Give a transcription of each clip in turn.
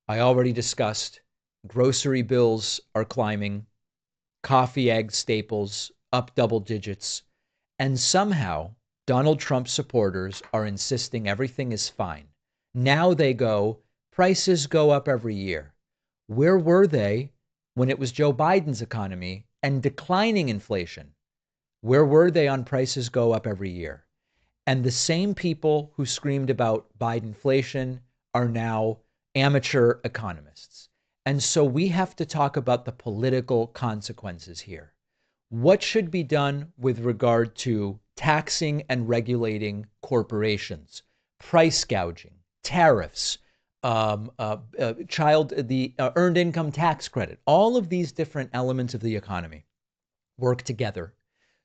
I already discussed grocery bills are climbing, coffee, eggs, staples up double digits. And somehow Donald Trump supporters are insisting everything is fine. Now they go, prices go up every year. Where were they when it was Joe Biden's economy and declining inflation? Where were they on prices go up every year? And the same people who screamed about Bidenflation are now amateur economists. And so we have to talk about the political consequences here. What should be done with regard to taxing and regulating corporations, price gouging, tariffs, the earned income tax credit? All of these different elements of the economy work together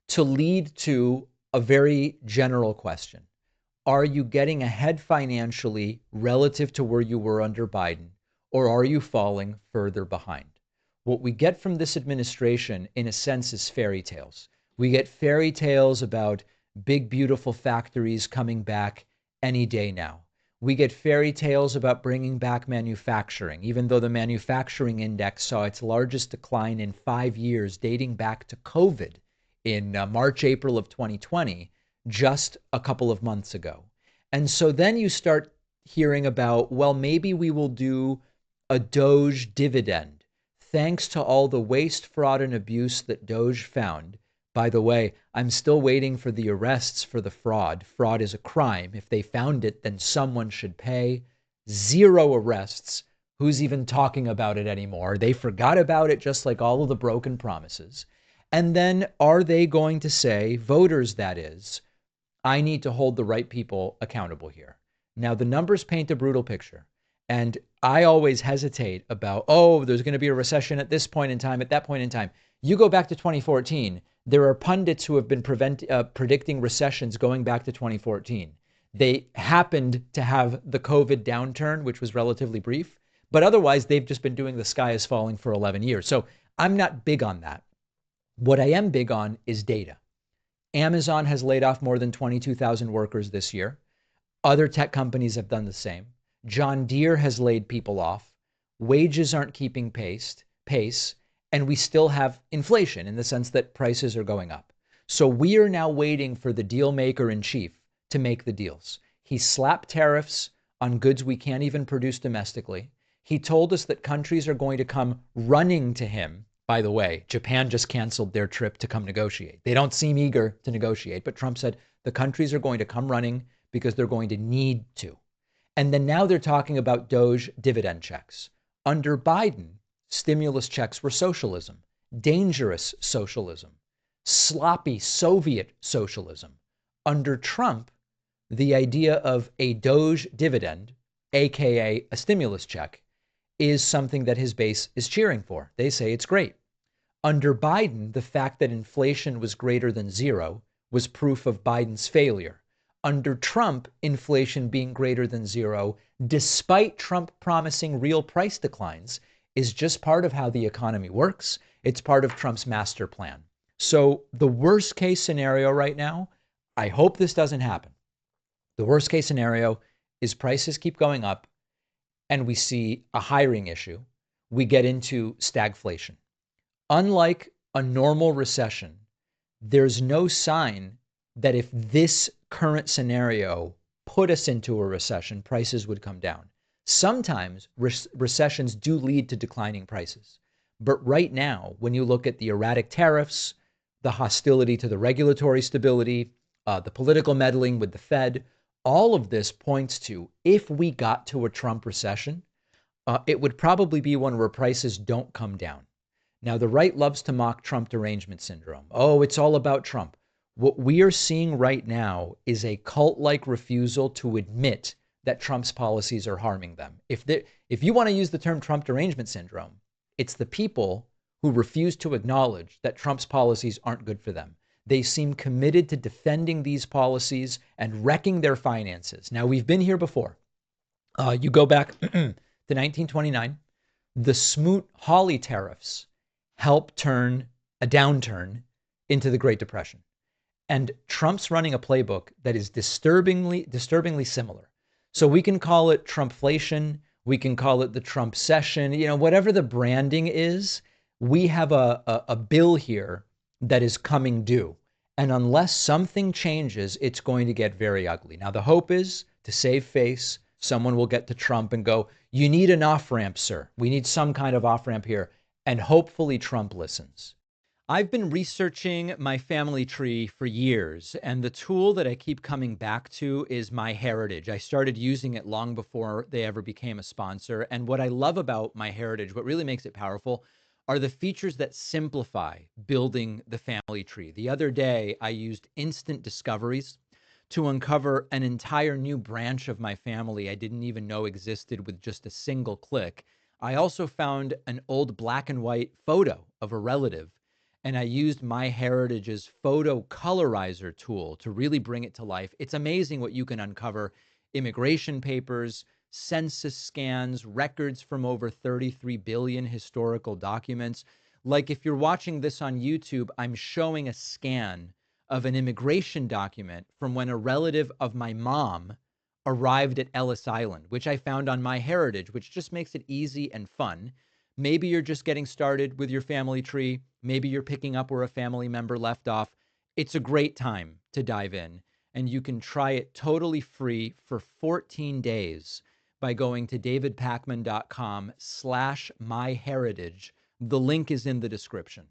to lead to a very general question. Are you getting ahead financially relative to where you were under Biden, or are you falling further behind? What we get from this administration, in a sense, is fairy tales. We get fairy tales about big, beautiful factories coming back any day now. We get fairy tales about bringing back manufacturing, even though the manufacturing index saw its largest decline in 5 years, dating back to COVID in March, April of 2020, just a couple of months ago. And so then you start hearing about, well, maybe we will do a Doge dividend. Thanks to all the waste, fraud, and abuse that Doge found. By the way, I'm still waiting for the arrests for the fraud. Fraud is a crime. If they found it, then someone should pay. Zero arrests. Who's even talking about it anymore? They forgot about it, just like all of the broken promises. And then are they going to say, voters that is, I need to hold the right people accountable here? Now, the numbers paint a brutal picture. And I always hesitate about, oh, there's going to be a recession at this point in time, at that point in time. You go back to 2014, there are pundits who have been predicting recessions going back to 2014. They happened to have the COVID downturn, which was relatively brief, but otherwise they've just been doing the sky is falling for 11 years. So I'm not big on that. What I am big on is data. Amazon has laid off more than 22,000 workers this year. Other tech companies have done the same. John Deere has laid people off. Wages aren't keeping pace, and we still have inflation in the sense that prices are going up. So we are now waiting for the deal maker in chief to make the deals. He slapped tariffs on goods we can't even produce domestically. He told us that countries are going to come running to him. By the way, Japan just canceled their trip to come negotiate. They don't seem eager to negotiate, but Trump said the countries are going to come running because they're going to need to. And then now they're talking about Doge dividend checks. Under Biden, stimulus checks were socialism, dangerous socialism, sloppy Soviet socialism. Under Trump, the idea of a Doge dividend, aka a stimulus check, is something that his base is cheering for. They say it's great. Under Biden, the fact that inflation was greater than zero was proof of Biden's failure. Under Trump, inflation being greater than zero, despite Trump promising real price declines, is just part of how the economy works. It's part of Trump's master plan. So the worst case scenario right now, I hope this doesn't happen. The worst case scenario is prices keep going up and we see a hiring issue. We get into stagflation. Unlike a normal recession, there's no sign that if this current scenario put us into a recession, prices would come down. Sometimes recessions do lead to declining prices. But right now, when you look at the erratic tariffs, the hostility to the regulatory stability, the political meddling with the Fed, all of this points to, if we got to a Trump recession, it would probably be one where prices don't come down. Now, the right loves to mock Trump derangement syndrome. Oh, it's all about Trump. What we are seeing right now is a cult-like refusal to admit that Trump's policies are harming them. If you want to use the term Trump derangement syndrome, it's the people who refuse to acknowledge that Trump's policies aren't good for them. They seem committed to defending these policies and wrecking their finances. Now, we've been here before. You go back to 1929, the Smoot-Hawley tariffs helped turn a downturn into the Great Depression. And Trump's running a playbook that is disturbingly similar. So we can call it Trumpflation, We can call it the Trump session, whatever the branding is, we have a bill here that is coming due. And unless something changes, it's going to get very ugly. Now, the hope is to save face. Someone will get to Trump and go, you need an off ramp, sir. We need some kind of off ramp here. And hopefully Trump listens. I've been researching my family tree for years, and the tool that I keep coming back to is MyHeritage. I started using it long before they ever became a sponsor. And what I love about MyHeritage, what really makes it powerful, are the features that simplify building the family tree. The other day, I used instant discoveries to uncover an entire new branch of my family I didn't even know existed with just a single click. I also found an old black and white photo of a relative, and I used MyHeritage's photo colorizer tool to really bring it to life. It's amazing what you can uncover: immigration papers, census scans, records from over 33 billion historical documents. Like, if you're watching this on YouTube, I'm showing a scan of an immigration document from when a relative of my mom arrived at Ellis Island, which I found on MyHeritage, which just makes it easy and fun. Maybe you're just getting started with your family tree. Maybe you're picking up where a family member left off. It's a great time to dive in, and you can try it totally free for 14 days by going to davidpakman.com/myheritage. The link is in the description.